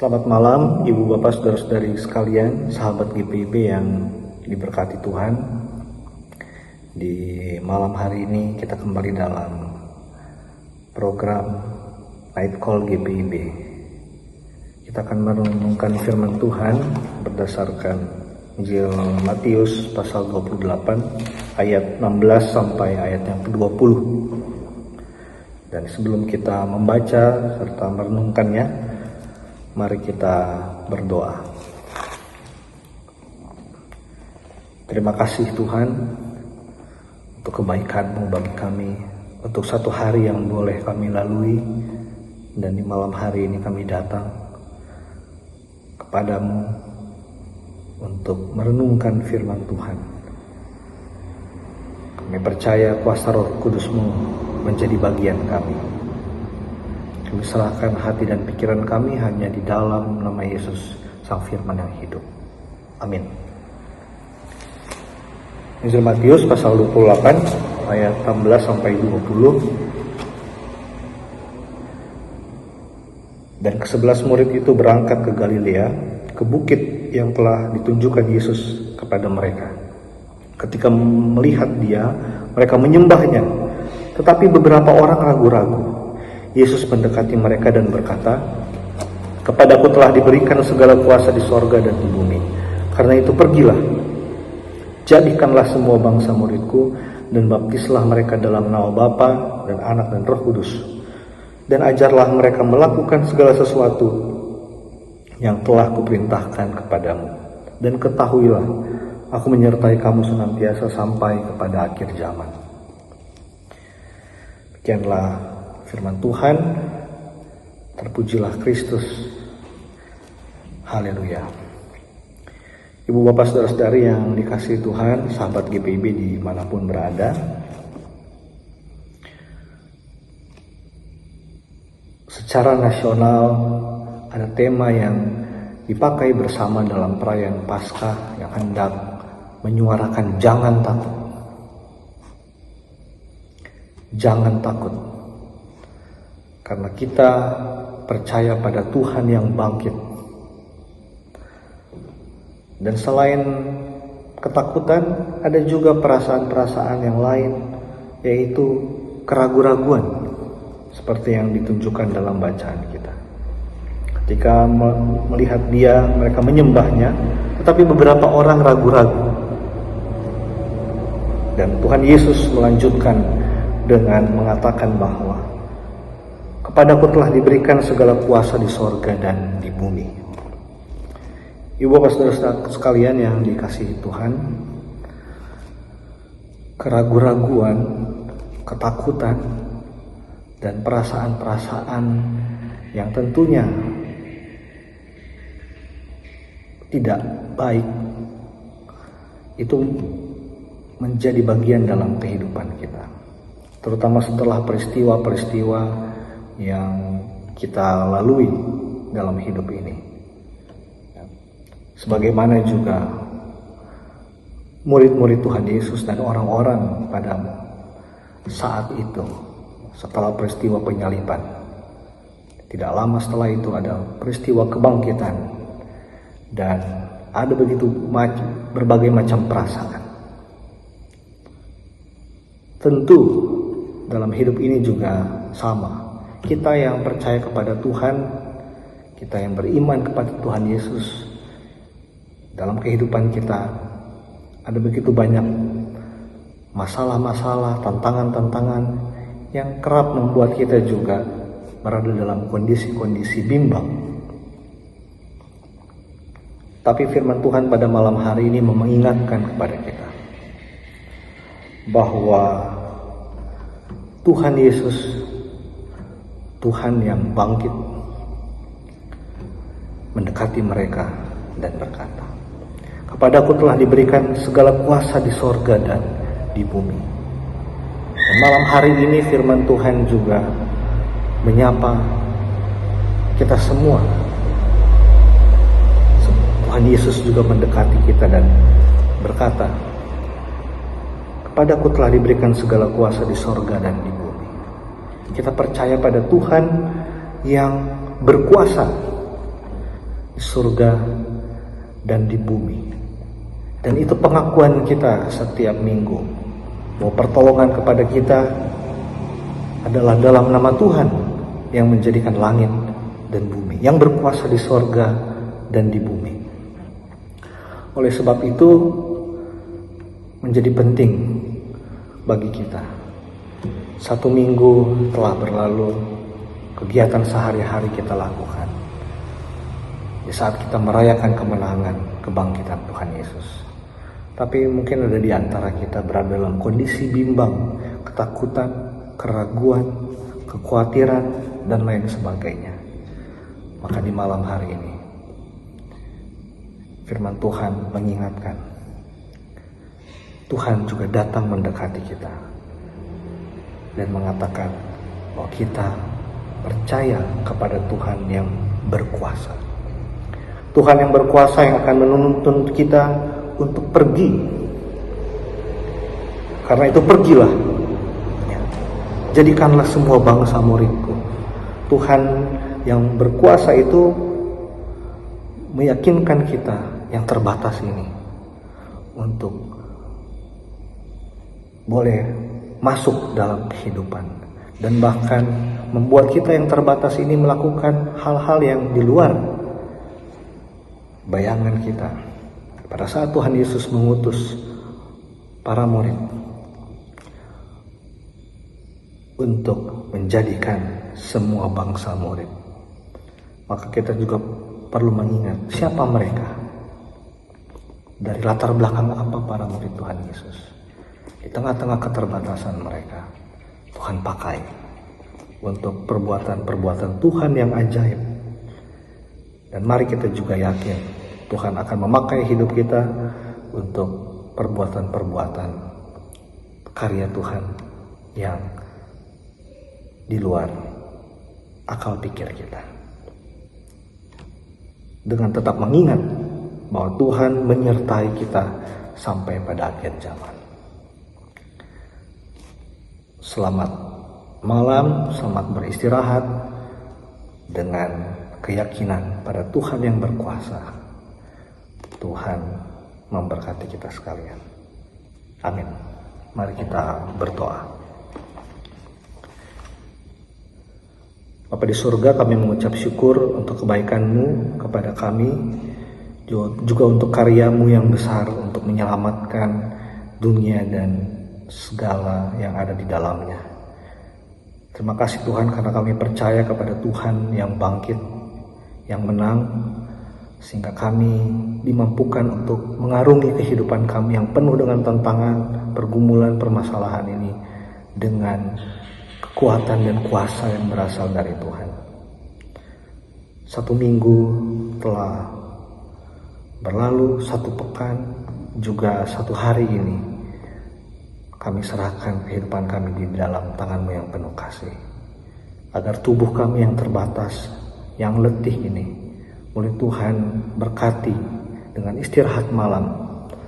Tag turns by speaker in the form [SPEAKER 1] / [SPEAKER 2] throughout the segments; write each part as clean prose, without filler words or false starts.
[SPEAKER 1] Selamat malam Ibu Bapak Saudara-saudari sekalian, sahabat GPIB yang diberkati Tuhan. Di malam hari ini kita kembali dalam program Night Call GPIB. Kita akan merenungkan firman Tuhan berdasarkan Injil Matius pasal 28 ayat 16 sampai ayat yang ke-20. Dan sebelum kita membaca serta merenungkannya, mari kita berdoa. Terima kasih Tuhan untuk kebaikan-Mu bagi kami, untuk satu hari yang boleh kami lalui, dan di malam hari ini kami datang kepadamu untuk merenungkan firman Tuhan. Kami percaya kuasa Roh Kudus-Mu menjadi bagian kami. Kami serahkan hati dan pikiran kami hanya di dalam nama Yesus, Sang Firman yang hidup. Amin. Injil Matius pasal 28 ayat 16 sampai 20. Dan ke-11 murid itu berangkat ke Galilea, ke bukit yang telah ditunjukkan Yesus kepada mereka. Ketika melihat Dia, mereka menyembahnya, tetapi beberapa orang ragu-ragu. Yesus mendekati mereka dan berkata, "Kepadaku telah diberikan segala kuasa di sorga dan di bumi. Karena itu pergilah, jadikanlah semua bangsa muridku, dan baptislah mereka dalam nama Bapa dan Anak dan Roh Kudus. Dan ajarlah mereka melakukan segala sesuatu yang telah kuperintahkan kepadamu. Dan ketahuilah, aku menyertai kamu senantiasa sampai kepada akhir zaman." Demikianlah firman Tuhan. Terpujilah Kristus. Haleluya. Ibu bapak saudara-saudari yang dikasihi Tuhan, sahabat GPIB dimanapun berada, secara nasional ada tema yang dipakai bersama dalam perayaan Paskah yang hendak menyuarakan jangan takut. Jangan takut. Karena kita percaya pada Tuhan yang bangkit. Dan selain ketakutan, ada juga perasaan-perasaan yang lain, yaitu keraguan-raguan, seperti yang ditunjukkan dalam bacaan kita. Ketika melihat Dia, mereka menyembahnya, tetapi beberapa orang ragu-ragu. Dan Tuhan Yesus melanjutkan dengan mengatakan bahwa kepadaku telah diberikan segala kuasa di sorga dan di bumi. Ibu bapak saudara sekalian yang dikasihi Tuhan, keraguan-raguan, ketakutan, dan perasaan-perasaan yang tentunya tidak baik itu menjadi bagian dalam kehidupan kita, terutama setelah peristiwa-peristiwa yang kita lalui dalam hidup ini. Sebagaimana juga murid-murid Tuhan Yesus dan orang-orang pada saat itu, setelah peristiwa penyaliban. Tidak lama setelah itu ada peristiwa kebangkitan, dan ada berbagai macam perasaan. Tentu dalam hidup ini juga sama. Kita yang percaya kepada Tuhan, kita yang beriman kepada Tuhan Yesus, dalam kehidupan kita ada begitu banyak masalah-masalah, tantangan-tantangan yang kerap membuat kita juga berada dalam kondisi-kondisi bimbang. Tapi firman Tuhan pada malam hari ini mengingatkan kepada kita bahwa Tuhan Yesus, Tuhan yang bangkit, mendekati mereka dan berkata, "Kepadaku telah diberikan segala kuasa di sorga dan di bumi." Dan malam hari ini firman Tuhan juga menyapa kita semua. Tuhan Yesus juga mendekati kita dan berkata, "Kepadaku telah diberikan segala kuasa di sorga dan di bumi." Kita percaya pada Tuhan yang berkuasa di surga, dan di bumi. Dan itu pengakuan kita setiap minggu, bahwa pertolongan kepada kita adalah dalam nama Tuhan yang menjadikan langit dan bumi, yang berkuasa di surga dan di bumi. Oleh sebab itu, menjadi penting bagi kita. 1 minggu telah berlalu, kegiatan sehari-hari kita lakukan. Di saat kita merayakan kemenangan, kebangkitan Tuhan Yesus. Tapi mungkin ada di antara kita berada dalam kondisi bimbang, ketakutan, keraguan, kekhawatiran, dan lain sebagainya. Maka di malam hari ini, firman Tuhan mengingatkan, Tuhan juga datang mendekati kita dan mengatakan bahwa kita percaya kepada Tuhan yang berkuasa. Tuhan yang berkuasa yang akan menuntun kita untuk pergi. Karena itu pergilah. Ya. Jadikanlah semua bangsa muridku. Tuhan yang berkuasa itu meyakinkan kita yang terbatas ini untuk boleh masuk dalam kehidupan, dan bahkan membuat kita yang terbatas ini melakukan hal-hal yang di luar bayangan kita. Pada saat Tuhan Yesus mengutus para murid untuk menjadikan semua bangsa murid, maka kita juga perlu mengingat siapa mereka, dari latar belakang apa para murid Tuhan Yesus. Di tengah-tengah keterbatasan mereka, Tuhan pakai untuk perbuatan-perbuatan Tuhan yang ajaib. Dan mari kita juga yakin Tuhan akan memakai hidup kita untuk perbuatan-perbuatan karya Tuhan yang di luar akal pikir kita. Dengan tetap mengingat bahwa Tuhan menyertai kita sampai pada akhir zaman. Selamat malam, selamat beristirahat dengan keyakinan pada Tuhan yang berkuasa. Tuhan memberkati kita sekalian. Amin. Mari kita berdoa. Bapa di surga, kami mengucap syukur untuk kebaikan-Mu kepada kami, juga untuk karya-Mu yang besar untuk menyelamatkan dunia dan segala yang ada di dalamnya. Terima kasih Tuhan, karena kami percaya kepada Tuhan yang bangkit, yang menang, sehingga kami dimampukan untuk mengarungi kehidupan kami yang penuh dengan tantangan, pergumulan, permasalahan ini dengan kekuatan dan kuasa yang berasal dari Tuhan. 1 minggu telah berlalu, 1 pekan, juga 1 hari ini kami serahkan kehidupan kami di dalam tangan-Mu yang penuh kasih, agar tubuh kami yang terbatas, yang letih ini boleh Tuhan berkati dengan istirahat malam,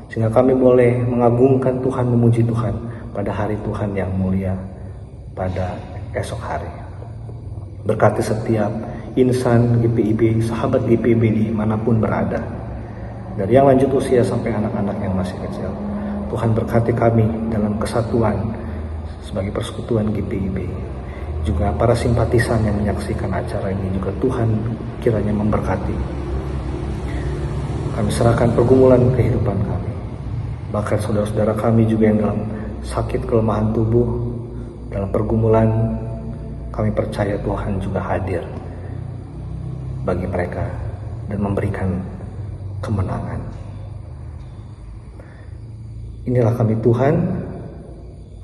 [SPEAKER 1] sehingga kami boleh mengagungkan Tuhan, memuji Tuhan pada hari Tuhan yang mulia pada esok hari. Berkati setiap insan GPIB, sahabat GPIB dimanapun berada, dari yang lanjut usia sampai anak-anak yang masih kecil. Tuhan berkati kami dalam kesatuan sebagai persekutuan GPIB. Juga para simpatisan yang menyaksikan acara ini juga Tuhan kiranya memberkati. Kami serahkan pergumulan kehidupan kami, bahkan saudara-saudara kami juga yang dalam sakit kelemahan tubuh, dalam pergumulan, kami percaya Tuhan juga hadir bagi mereka dan memberikan kemenangan. Inilah kami Tuhan,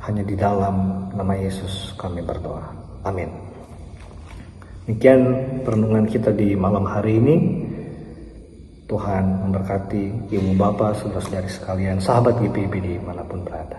[SPEAKER 1] hanya di dalam nama Yesus kami berdoa. Amin. Demikian perenungan kita di malam hari ini. Tuhan memberkati ibu bapak, saudara-saudari sekalian, sahabat GPIB dimanapun berada.